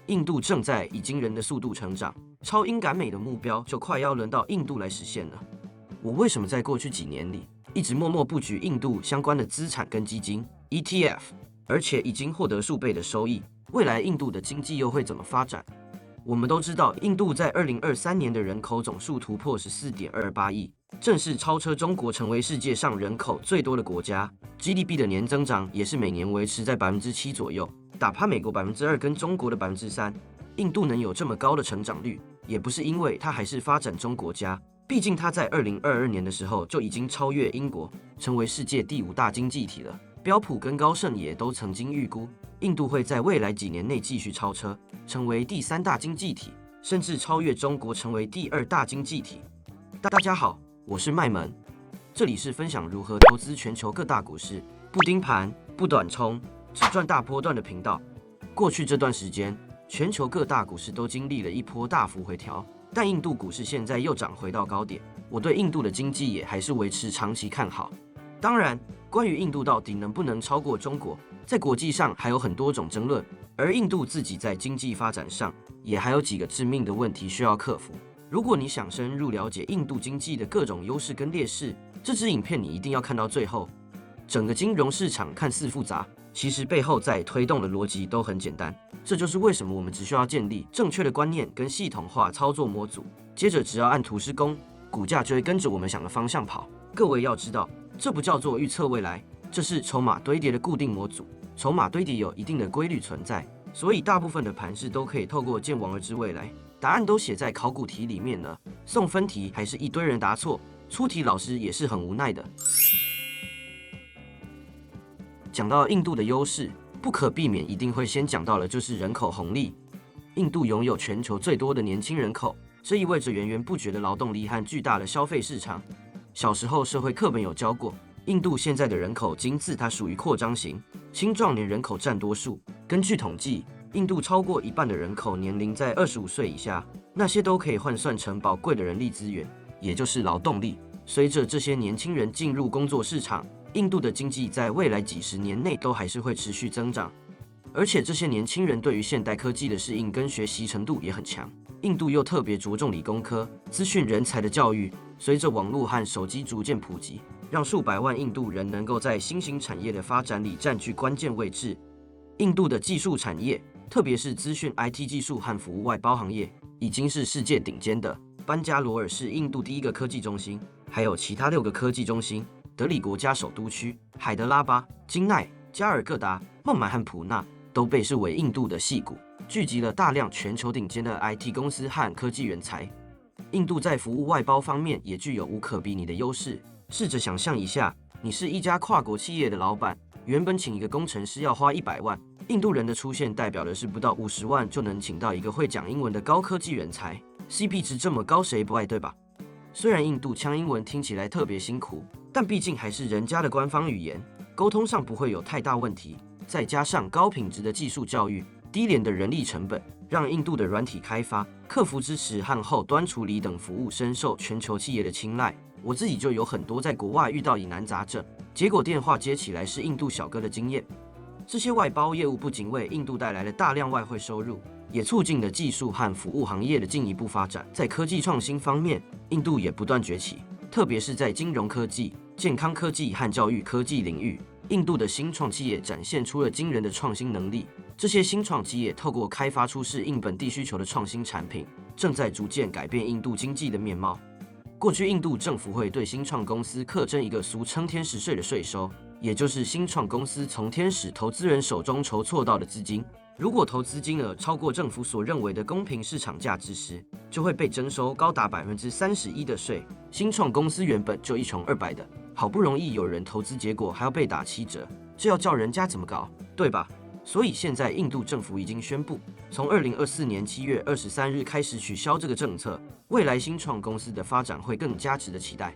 印度正在以惊人的速度成长，超英赶美的目标就快要轮到印度来实现了。我为什么在过去几年里一直默默布局印度相关的资产跟基金 ETF， 而且已经获得数倍的收益？未来印度的经济又会怎么发展？我们都知道，印度在2023年的人口总数突破14.28亿，正式超车中国，成为世界上人口最多的国家。GDP 的年增长也是每年维持在7%左右，打趴美国2%跟中国的3%。印度能有这么高的成长率，也不是因为它还是发展中国家，毕竟它在2022年的时候就已经超越英国，成为世界第5大经济体了。标普跟高盛也都曾经预估，印度会在未来几年内继续超车，成为第3大经济体，甚至超越中国，成为第2大经济体。大家好，我是麦门，这里是分享如何投资全球各大股市，不盯盘、不短冲，只赚大波段的频道。过去这段时间，全球各大股市都经历了一波大幅回调，但印度股市现在又涨回到高点。我对印度的经济也还是维持长期看好。当然，关于印度到底能不能超过中国，在国际上还有很多种争论，而印度自己在经济发展上也还有几个致命的问题需要克服。如果你想深入了解印度经济的各种优势跟劣势，这支影片你一定要看到最后。整个金融市场看似复杂，其实背后在推动的逻辑都很简单。这就是为什么我们只需要建立正确的观念跟系统化操作模组，接着只要按图施工，股价就会跟着我们想的方向跑。各位要知道，这不叫做预测未来，这是筹码堆叠的固定模组。筹码堆叠有一定的规律存在，所以大部分的盘势都可以透过见往而知未来。答案都写在考古题里面了，送分题还是一堆人答错，出题老师也是很无奈的。讲到印度的优势，不可避免一定会先讲到的就是人口红利。印度拥有全球最多的年轻人口，这意味着源源不绝的劳动力和巨大的消费市场。小时候社会课本有教过，印度现在的人口金字塔属于扩张型，青壮年人口占多数。根据统计，印度超过1半的人口年龄在25岁以下，那些都可以换算成宝贵的人力资源，也就是劳动力。随着这些年轻人进入工作市场，印度的经济在未来几十年内都还是会持续增长。而且这些年轻人对于现代科技的适应跟学习程度也很强。印度又特别着重理工科、资讯人才的教育，随着网络和手机逐渐普及，让数百万印度人能够在新兴产业的发展里占据关键位置。印度的技术产业，特别是资讯 IT 技术和服务外包行业，已经是世界顶尖的。班加罗尔是印度第1个科技中心，还有其他6个科技中心。德里国家首都区、海德拉巴、金奈、加尔各答、孟买和普纳都被视为印度的矽谷，聚集了大量全球顶尖的 IT 公司和科技人才。印度在服务外包方面也具有无可比拟的优势。试着想象一下，你是一家跨国企业的老板，原本请一个工程师要花100万，印度人的出现代表的是不到50万就能请到一个会讲英文的高科技人才 ，CP 值这么高，谁不爱，对吧？虽然印度腔英文听起来特别辛苦，但毕竟还是人家的官方语言，沟通上不会有太大问题。再加上高品质的技术教育、低廉的人力成本，让印度的软体开发、客服支持和后端处理等服务深受全球企业的青睐。我自己就有很多在国外遇到疑难杂症，结果电话接起来是印度小哥的经验。这些外包业务不仅为印度带来了大量外汇收入，也促进了技术和服务行业的进一步发展。在科技创新方面，印度也不断崛起，特别是在金融科技、健康科技和教育科技领域，印度的新创企业展现出了惊人的创新能力。这些新创企业透过开发出适应本地需求的创新产品，正在逐渐改变印度经济的面貌。过去，印度政府会对新创公司课征一个俗称天使税的税收，也就是新创公司从天使投资人手中筹措到的资金。如果投资金额超过政府所认为的公平市场价值时，就会被征收高达31%的税。新创公司原本就1穷2白的，好不容易有人投资，结果还要被打7折，这要叫人家怎么搞，对吧？所以现在印度政府已经宣布，从2024年7月23日开始取消这个政策，未来新创公司的发展会更加值得期待。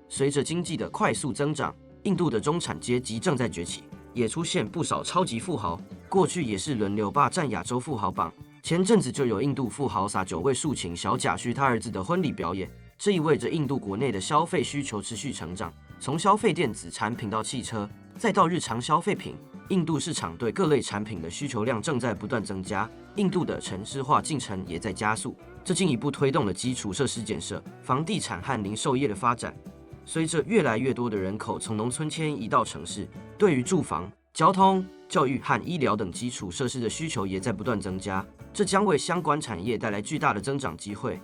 随着经济的快速增长，印度的中产阶级正在崛起，也出现不少超级富豪，过去也是轮流霸占亚洲富豪榜。前阵子就有印度富豪撒9位数请小贾旭他儿子的婚礼表演，这意味着印度国内的消费需求持续成长，从消费电子产品到汽车，再到日常消费品，印度市场对各类产品的需求量正在不断增加，印度的城市化进程也在加速，这进一步推动了基础设施建设、房地产和零售业的发展。随着越来越多的人口从农村迁移到城市，对于住房、交通、教育和医疗等基础设施的需求也在不断增加，这将为相关产业带来巨大的增长机会。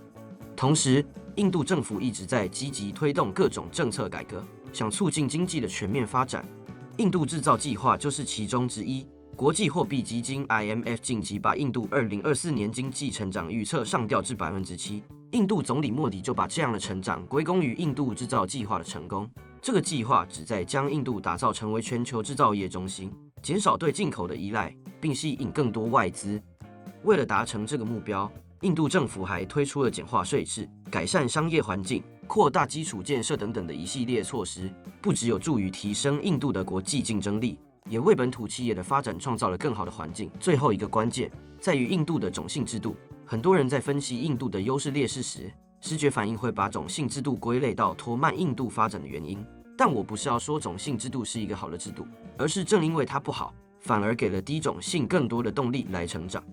同时，印度政府一直在积极推动各种政策改革，想促进经济的全面发展。印度制造计划就是其中之一。国际货币基金 IMF 近期把印度2024年经济成长预测上调至7%。印度总理莫迪就把这样的成长归功于印度制造计划的成功。这个计划旨在将印度打造成为全球制造业中心，减少对进口的依赖，并吸引更多外资。为了达成这个目标，印度政府还推出了简化税制、改善商业环境、扩大基础建设等等的一系列措施，不只有助于提升印度的国际竞争力，也为本土企业的发展创造了更好的环境。最后一个关键在于印度的种姓制度。很多人在分析印度的优势劣势时，直觉反应会把种姓制度归类到拖慢印度发展的原因。但我不是要说种姓制度是一个好的制度，而是正因为它不好，反而给了低种姓更多的动力来成长。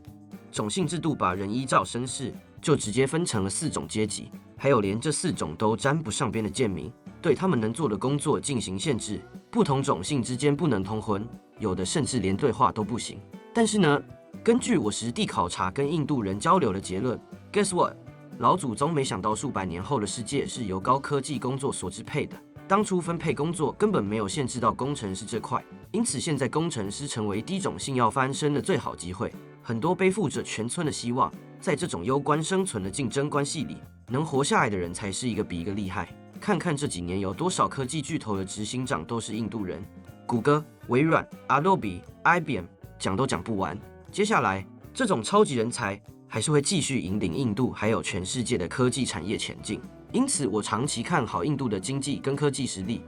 种姓制度把人依照身世就直接分成了4种阶级，还有连这4种都沾不上边的贱民，对他们能做的工作进行限制。不同种姓之间不能通婚，有的甚至连对话都不行。但是呢，根据我实地考察跟印度人交流的结论 ，Guess what？ 老祖宗没想到数百年后的世界是由高科技工作所支配的。当初分配工作根本没有限制到工程师这块，因此现在工程师成为低种姓要翻身的最好机会。很多背负着全村的希望，在这种攸关生存的竞争关系里，能活下来的人才是一个比一个厉害。看看这几年有多少科技巨头的执行长都是印度人，谷歌、微软、Adobe、IBM， 讲都讲不完。接下来，这种超级人才还是会继续引领印度还有全世界的科技产业前进。因此，我长期看好印度的经济跟科技实力。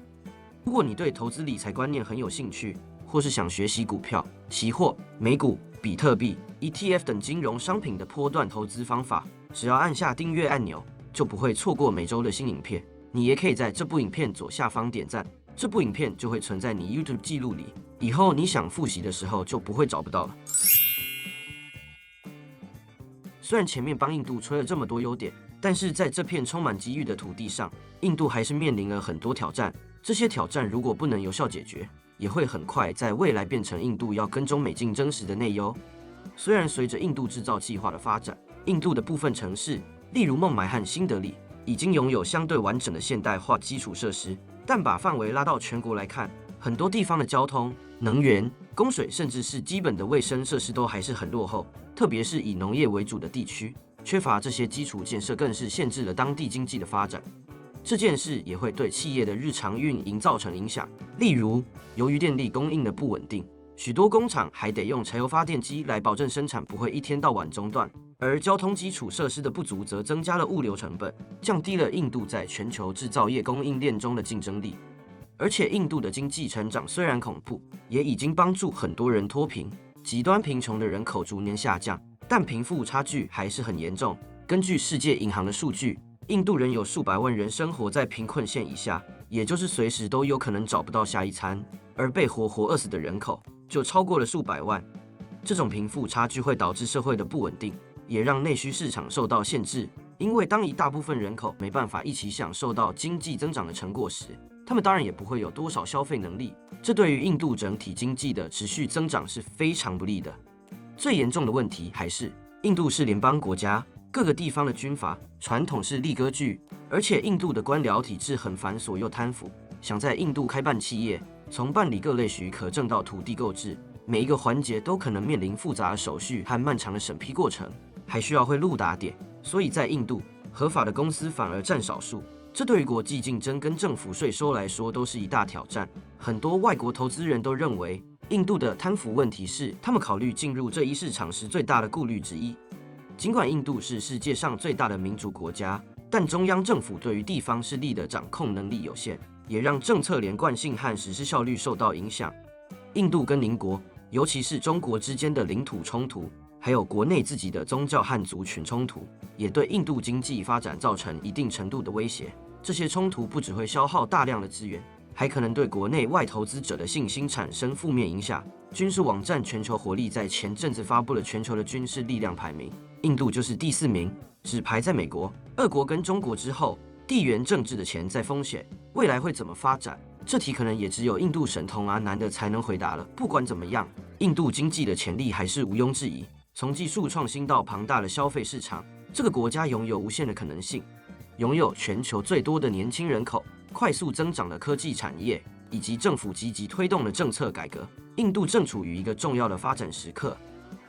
如果你对投资理财观念很有兴趣，或是想学习股票、期货、美股、比特币、ETF 等金融商品的波段投资方法，只要按下订阅按钮，就不会错过每周的新影片。你也可以在这部影片左下方点赞，这部影片就会存在你 YouTube 记录里，以后你想复习的时候就不会找不到了。虽然前面帮印度吹了这么多优点，但是在这片充满机遇的土地上，印度还是面临了很多挑战。这些挑战如果不能有效解决，也会很快在未来变成印度要跟中美竞争时的内忧。虽然随着印度制造计划的发展，印度的部分城市，例如孟买和新德里，已经拥有相对完整的现代化基础设施，但把范围拉到全国来看，很多地方的交通、能源、供水，甚至是基本的卫生设施都还是很落后，特别是以农业为主的地区，缺乏这些基础建设，更是限制了当地经济的发展。这件事也会对企业的日常运营造成影响，例如，由于电力供应的不稳定，许多工厂还得用柴油发电机来保证生产不会一天到晚中断，而交通基础设施的不足则增加了物流成本，降低了印度在全球制造业供应链中的竞争力。而且，印度的经济成长虽然恐怖，也已经帮助很多人脱贫，极端贫穷的人口逐年下降，但贫富差距还是很严重。根据世界银行的数据，印度人有数百万人生活在贫困线以下，也就是随时都有可能找不到下一餐，而被活活饿死的人口就超过了数百万。这种贫富差距会导致社会的不稳定，也让内需市场受到限制。因为当一大部分人口没办法一起享受到经济增长的成果时，他们当然也不会有多少消费能力，这对于印度整体经济的持续增长是非常不利的。最严重的问题还是，印度是联邦国家，各个地方的军阀传统是立割据，而且印度的官僚体制很繁琐又贪腐。想在印度开办企业，从办理各类许可证到土地购置，每一个环节都可能面临复杂的手续和漫长的审批过程，还需要会路打点。所以在印度，合法的公司反而占少数，这对于国际竞争跟政府税收来说都是一大挑战。很多外国投资人都认为，印度的贪腐问题是他们考虑进入这一市场时最大的顾虑之一。尽管印度是世界上最大的民主国家，但中央政府对于地方势力的掌控能力有限，也让政策连贯性和实施效率受到影响。印度跟邻国，尤其是中国之间的领土冲突，还有国内自己的宗教和族群冲突，也对印度经济发展造成一定程度的威胁。这些冲突不只会消耗大量的资源，还可能对国内外投资者的信心产生负面影响。军事网站全球火力在前阵子发布了全球的军事力量排名，印度就是第4名，只排在美国、俄国跟中国之后。地缘政治的潜在风险，未来会怎么发展？这题可能也只有印度神童阿南的才能回答了。不管怎么样，印度经济的潜力还是毋庸置疑。从技术创新到庞大的消费市场，这个国家拥有无限的可能性，拥有全球最多的年轻人口、快速增长的科技产业，以及政府积极推动的政策改革。印度正处于一个重要的发展时刻，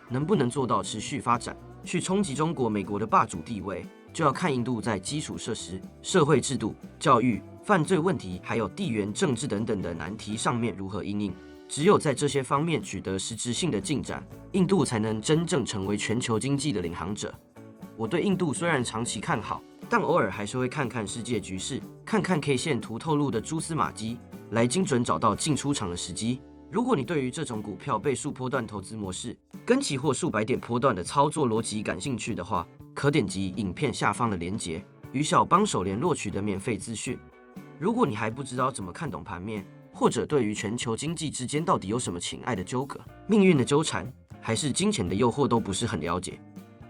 能不能做到持续发展，去冲击中国、美国的霸主地位，就要看印度在基础设施、社会制度、教育、犯罪问题，还有地缘政治等等的难题上面如何因应。只有在这些方面取得实质性的进展，印度才能真正成为全球经济的领航者。我对印度虽然长期看好，但偶尔还是会看看世界局势，看看 K 线图透露的蛛丝马迹，来精准找到进出场的时机。如果你对于这种股票倍数波段投资模式跟期货数百点波段的操作逻辑感兴趣的话，可点击影片下方的连结，与小帮手联络取得免费资讯。如果你还不知道怎么看懂盘面，或者对于全球经济之间到底有什么情爱的纠葛、命运的纠缠，还是金钱的诱惑都不是很了解，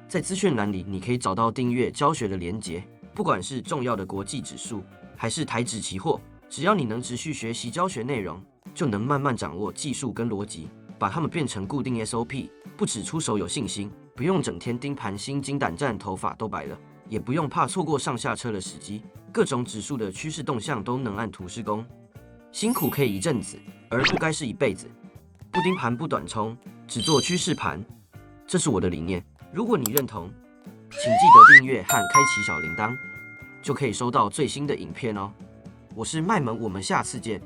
在资讯栏里你可以找到订阅教学的连结，不管是重要的国际指数，还是台指期货，只要你能持续学习教学内容，就能慢慢掌握技术跟逻辑，把它们变成固定 SOP， 不只出手有信心，不用整天盯盘心惊胆战，头发都白了，也不用怕错过上下车的时机，各种指数的趋势动向都能按图施工。辛苦可以一阵子，而不该是一辈子。不盯盘不短冲，只做趋势盘，这是我的理念。如果你认同，请记得订阅和开启小铃铛，就可以收到最新的影片哦。我是麦门，我们下次见。